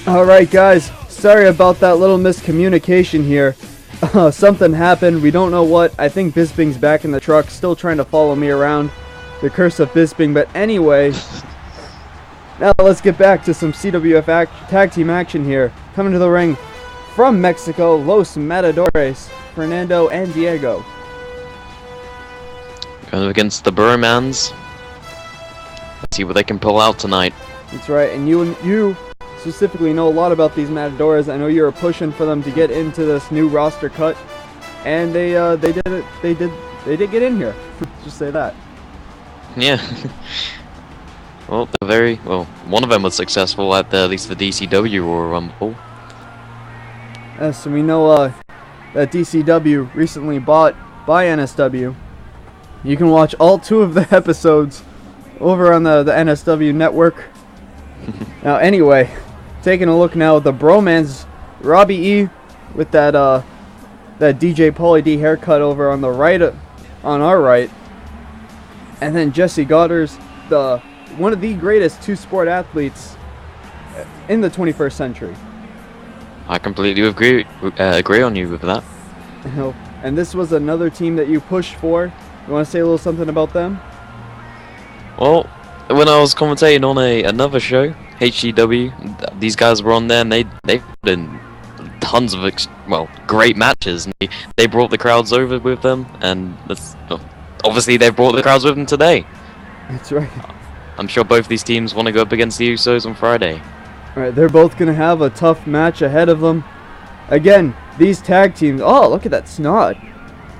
Alright guys, sorry about that little miscommunication here. Something happened, we don't know what. I think Bisping's back in the truck, still trying to follow me around. The curse of Bisping, but anyway. Now let's get back to some CWF tag team action here. Coming to the ring from Mexico, Los Matadores, Fernando and Diego. Going against the Bromans. Let's see what they can pull out tonight. That's right, and you specifically know a lot about these Matadores. I know you were pushing for them to get into this new roster cut, and they did it. They did get in here. Just say that. Yeah. Well, one of them was successful at at least the DCW Royal Rumble. So we know that DCW recently bought by NSW. You can watch all 2 of the episodes over on the NSW network. Now, anyway, taking a look now at the Bromans, Robbie E with that DJ Pauly D haircut over on the right, on our right, and then Jesse Goddard's one of the greatest 2-sport athletes in the 21st century. I completely agree on you with that. And this was another team that you pushed for. You want to say a little something about them? Well, when I was commentating on another show, HGW, these guys were on there, and they put in tons of great matches. And they brought the crowds over with them, and obviously they brought the crowds with them today. That's right. I'm sure both these teams want to go up against the Usos on Friday. Alright, they're both going to have a tough match ahead of them. Again, these tag teams... Oh, look at that snot.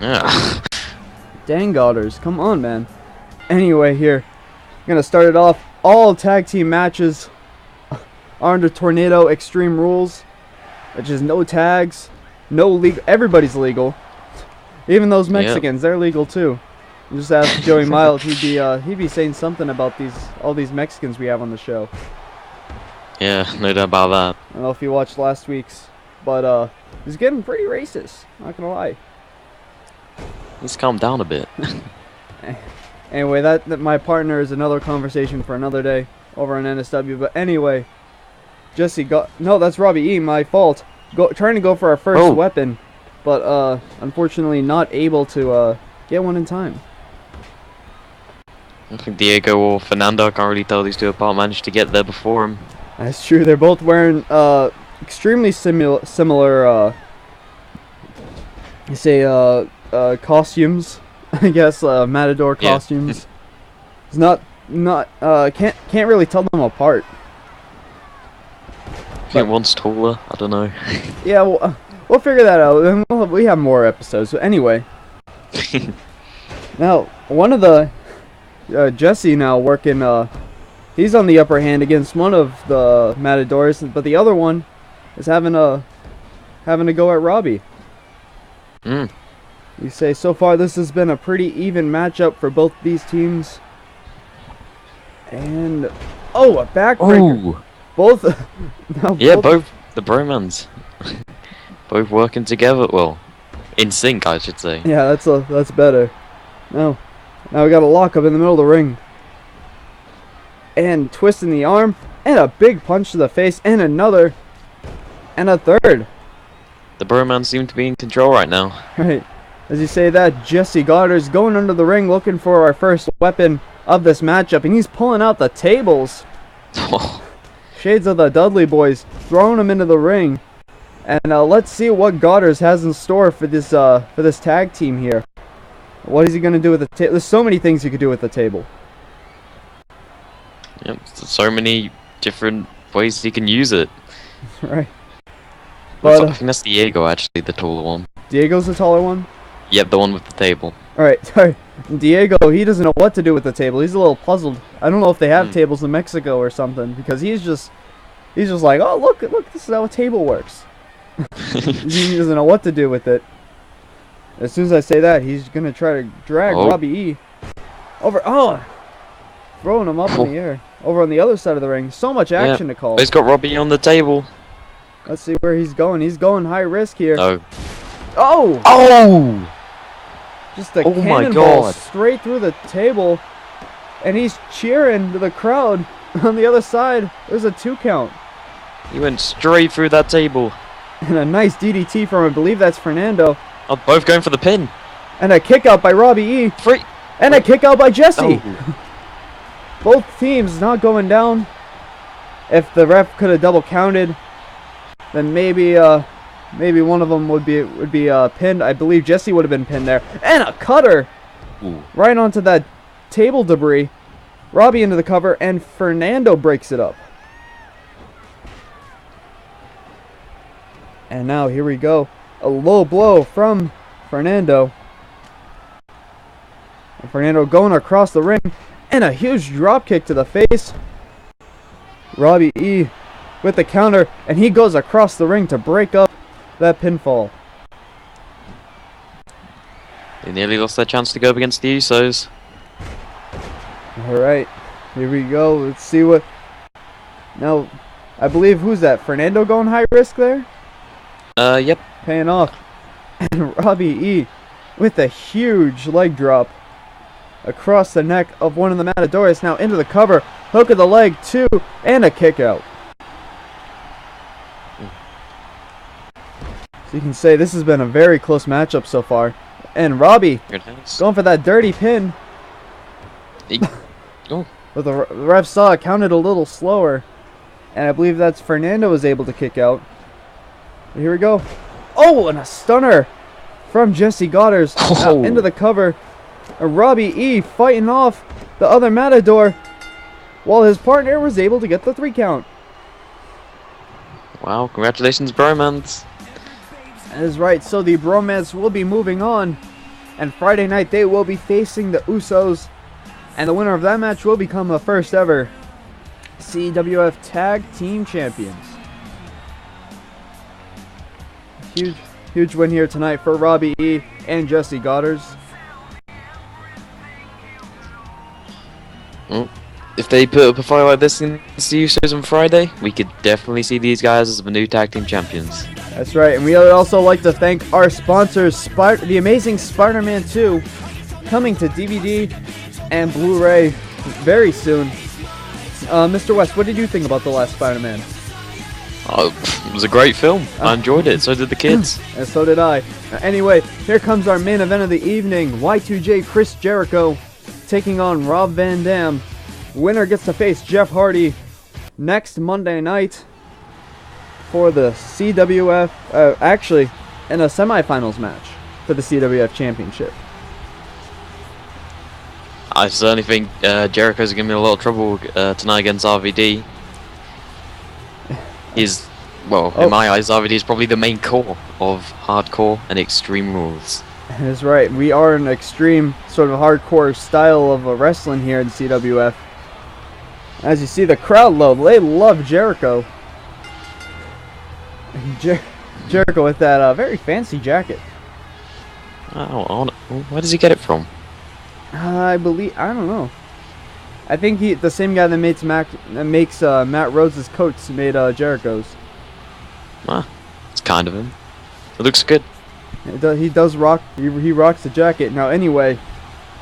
Yeah. Dang Godders, come on, man. Anyway, here. Going to start it off. All tag team matches are under Tornado Extreme Rules, which is no tags, no legal. Everybody's legal. Even those Mexicans, they're legal too. You just ask Joey Miles, he'd be saying something about all these Mexicans we have on the show. Yeah, no doubt about that. I don't know if you watched last week's, but he's getting pretty racist. Not gonna lie. Let's calm down a bit. Anyway, that my partner is another conversation for another day over on NSW. But anyway, no, that's Robbie E. My fault. Trying to go for our first weapon, but unfortunately not able to get one in time. I think Diego or Fernando, I can't really tell these 2 apart, managed to get there before him. That's true. They're both wearing extremely similar costumes. I guess Matador costumes. It's not can't really tell them apart. I think one's taller. I don't know. Yeah, we'll figure that out. And we have more episodes. So anyway, now one of the Jesse now working. He's on the upper hand against one of the Matadors, but the other one is having a go at Robbie. You say so far this has been a pretty even matchup for both these teams. And a backbreaker. Oh. Both the Bromans. Both working together, well, in sync, I should say. Yeah, that's better. Now we got a lockup in the middle of the ring. And twisting the arm, and a big punch to the face, and another, and a third. The Bromans seem to be in control right now. Right. As you say that, Jesse Goddard's going under the ring looking for our first weapon of this matchup, and he's pulling out the tables. Shades of the Dudley Boys, throwing them into the ring. And let's see what Goddard has in store for this tag team here. What is he going to do with the table? There's so many things you could do with the table. Yep, so many different ways he can use it. Right. But I think that's Diego, actually, the taller one. Diego's the taller one? Yep, the one with the table. Alright, sorry. Diego, he doesn't know what to do with the table. He's a little puzzled. I don't know if they have tables in Mexico or something, because he's just like, oh, look, this is how a table works. He doesn't know what to do with it. As soon as I say that, he's going to try to drag Robbie E. over. Oh! Throwing him up in the air. Over on the other side of the ring. So much action to call. He's got Robbie on the table. Let's see where he's going. He's going high risk here. Oh! Oh! Just a cannonball my God. Straight through the table. And he's cheering to the crowd on the other side. There's a 2 count. He went straight through that table. And a nice DDT from, I believe that's Fernando. Oh, both going for the pin. And a kick out by Robbie E. Free. And a kick out by Jesse. Oh. Both teams not going down. If the ref could have double counted, then maybe one of them would be pinned. I believe Jesse would have been pinned there. And a cutter. Ooh. Right onto that table debris. Robbie into the cover, and Fernando breaks it up. And now here we go. A low blow from Fernando. And Fernando going across the ring. And a huge drop kick to the face. Robbie E with the counter. And he goes across the ring to break up that pinfall. They nearly lost their chance to go up against the Usos. Alright. Here we go. Let's see what... Now, I believe, who's that? Fernando going high risk there? Yep. Paying off. And Robbie E with a huge leg drop across the neck of one of the Matadores. Now into the cover. Hook of the leg, 2, and a kick out. So you can say this has been a very close matchup so far. And Robbie going for that dirty pin. Oh. But the ref saw it counted a little slower. And I believe that's Fernando was able to kick out. Here we go. Oh, and a stunner from Jesse Goddard into the cover. And Robbie E fighting off the other Matador while his partner was able to get the 3 count. Wow, congratulations, Bromans. That is right. So the Bromans will be moving on. And Friday night they will be facing the Usos. And the winner of that match will become the first ever CWF Tag Team Champions. Huge win here tonight for Robbie E and Jesse Goddard. Well, if they put up a fight like this against the Usos on Friday, we could definitely see these guys as the new tag team champions. That's right, and we would also like to thank our sponsors, The Amazing Spider-Man 2, coming to DVD and Blu-ray very soon. Mr. West, what did you think about the last Spider-Man? Oh, it was a great film. I enjoyed it. So did the kids. And so did I. Anyway, here comes our main event of the evening. Y2J Chris Jericho taking on Rob Van Dam. Winner gets to face Jeff Hardy next Monday night for the CWF, actually, in a semifinals match for the CWF Championship. I certainly think Jericho's going to be in a lot of trouble tonight against RVD. He's, well, in my eyes, RVD is probably the main core of hardcore and extreme rules. That's right. We are an extreme sort of hardcore style of wrestling here in CWF. As you see, the crowd they love Jericho. Jericho with that very fancy jacket. Oh, where does he get it from? I don't know. I think the same guy that makes Matt Rhodes' coats made Jericho's. Ah, it's kind of him. It looks good. He does rock. He rocks the jacket. Now, anyway,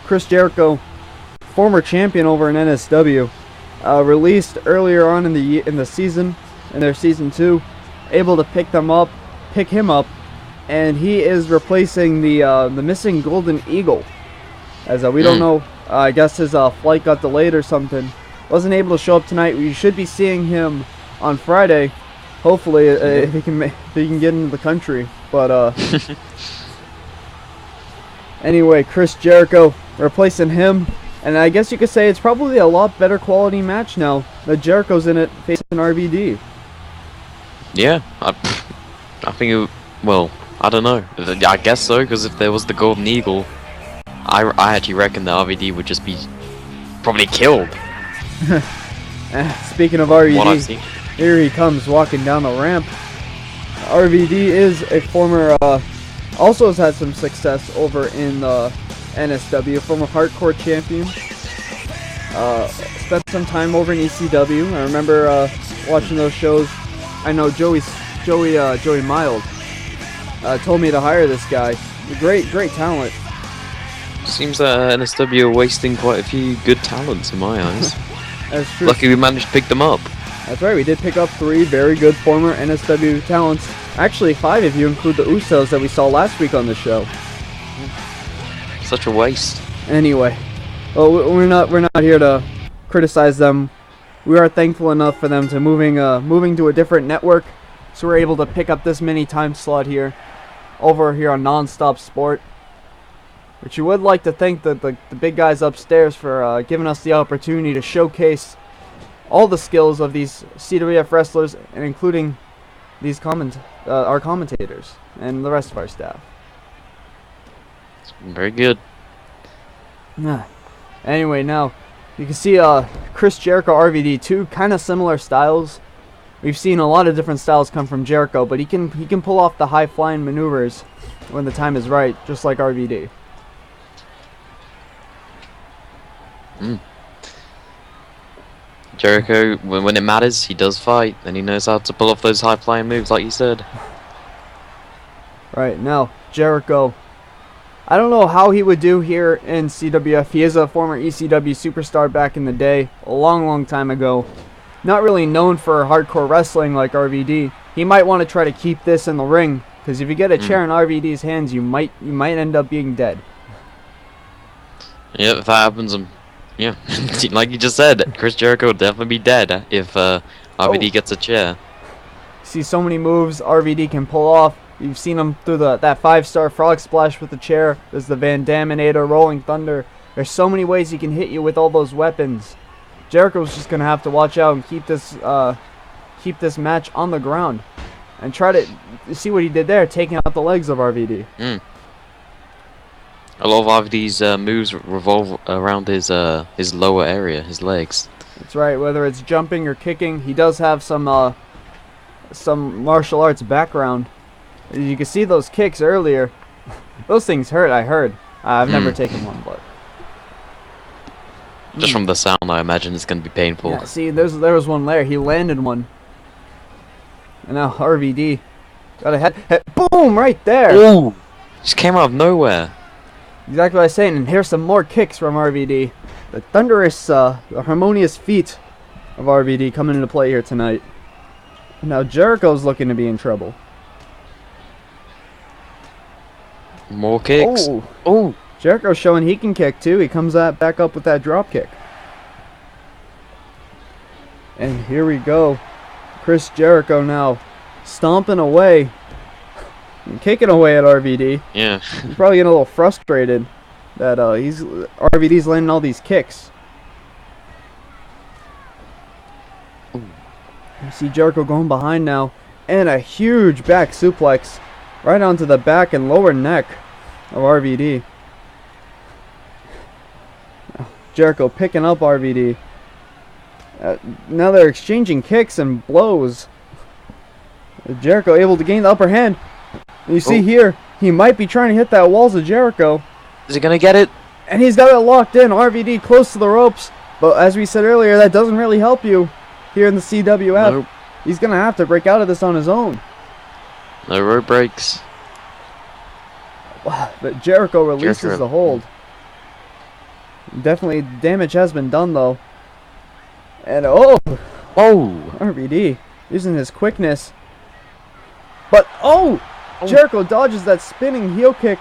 Chris Jericho, former champion over in NSW, released earlier on in the season, in their season 2, able to pick him up, and he is replacing the missing Golden Eagle. As we don't know, I guess his flight got delayed or something. Wasn't able to show up tonight. We should be seeing him on Friday. Hopefully, if he can get into the country. But anyway, Chris Jericho replacing him, and I guess you could say it's probably a lot better quality match now that Jericho's in it facing RVD. Yeah, I think well, I don't know. I guess so, because if there was the Golden Eagle, I actually reckon that RVD would just be probably killed. Speaking of RVD, here he comes walking down the ramp. RVD is a former, also has had some success over in the NSW, former hardcore champion. Spent some time over in ECW. I remember watching those shows. I know Joey Mild told me to hire this guy. Great talent. Seems that NSW are wasting quite a few good talents in my eyes. That's true. Lucky we managed to pick them up. That's right, we did pick up 3 very good former NSW talents. Actually, 5 if you include the Usos that we saw last week on the show. Such a waste. Anyway, well, we're not here to criticize them. We are thankful enough for them to moving to a different network, so we're able to pick up this mini time slot here, over here on Non-Stop Sport. But you would like to thank the big guys upstairs for giving us the opportunity to showcase all the skills of these CWF wrestlers, and including these our commentators and the rest of our staff. Very good. Anyway, now you can see Chris Jericho, RVD, kind of similar styles. We've seen a lot of different styles come from Jericho, but he can pull off the high flying maneuvers when the time is right, just like RVD. Jericho, when it matters, he does fight, and he knows how to pull off those high-flying moves, like you said. Right, now, Jericho, I don't know how he would do here in CWF. He is a former ECW superstar back in the day, a long time ago. Not really known for hardcore wrestling like RVD. He might want to try to keep this in the ring, because if you get a chair in RVD's hands, you might end up being dead. Yeah, if that happens, yeah, like you just said, Chris Jericho would definitely be dead if RVD gets a chair. See so many moves RVD can pull off. You've seen him through that 5-star frog splash with the chair. There's the Van Daminator, Rolling Thunder. There's so many ways he can hit you with all those weapons. Jericho's just gonna have to watch out and keep this match on the ground, and try to see what he did there, taking out the legs of RVD. A lot of RVD's moves revolve around his lower area, his legs. That's right. Whether it's jumping or kicking, he does have some martial arts background. You can see those kicks earlier. Those things hurt. I heard. I've never taken one, but just from the sound, I imagine it's gonna be painful. Yeah, see, there was one there. He landed one, and now RVD got a head boom right there. Ooh, just came out of nowhere. Exactly what I was saying, and here's some more kicks from RVD. The thunderous, the harmonious feet of RVD coming into play here tonight. Now Jericho's looking to be in trouble. More kicks. Oh, Jericho's showing he can kick too. He comes back up with that drop kick. And here we go. Chris Jericho now stomping away. Kicking away at RVD. Yeah. He's probably getting a little frustrated that RVD's landing all these kicks. You see Jericho going behind now, and a huge back suplex right onto the back and lower neck of RVD. Jericho picking up RVD. Now they're exchanging kicks and blows. Jericho able to gain the upper hand. You see here, he might be trying to hit that walls of Jericho. Is he gonna get it? And he's got it locked in. RVD close to the ropes. But as we said earlier, that doesn't really help you here in the CWF. Nope. He's going to have to break out of this on his own. No rope breaks. But Jericho releases the hold. Definitely damage has been done though. And RVD using his quickness. But Jericho dodges that spinning heel kick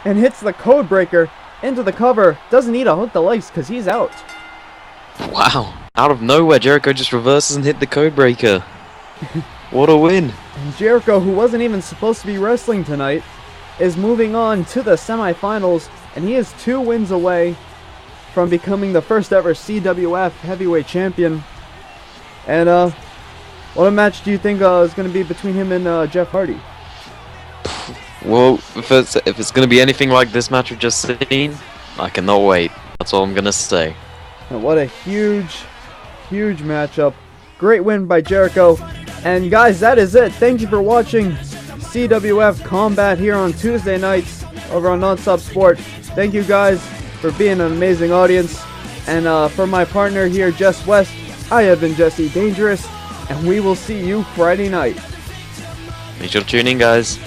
and hits the code breaker into the cover. Doesn't need to hook the legs because he's out. Wow. Out of nowhere, Jericho just reverses and hit the code breaker. What a win. And Jericho, who wasn't even supposed to be wrestling tonight, is moving on to the semifinals, and he is 2 wins away from becoming the first ever CWF heavyweight champion. And what a match do you think is going to be between him and Jeff Hardy? Well, if it's going to be anything like this match we've just seen, I cannot wait. That's all I'm going to say. And what a huge matchup. Great win by Jericho. And guys, that is it. Thank you for watching CWF Combat here on Tuesday nights over on Nonstop Sport. Thank you guys for being an amazing audience. And for my partner here, Jess West, I have been Jesse Dangerous. And we will see you Friday night. Make sure to tune in, guys.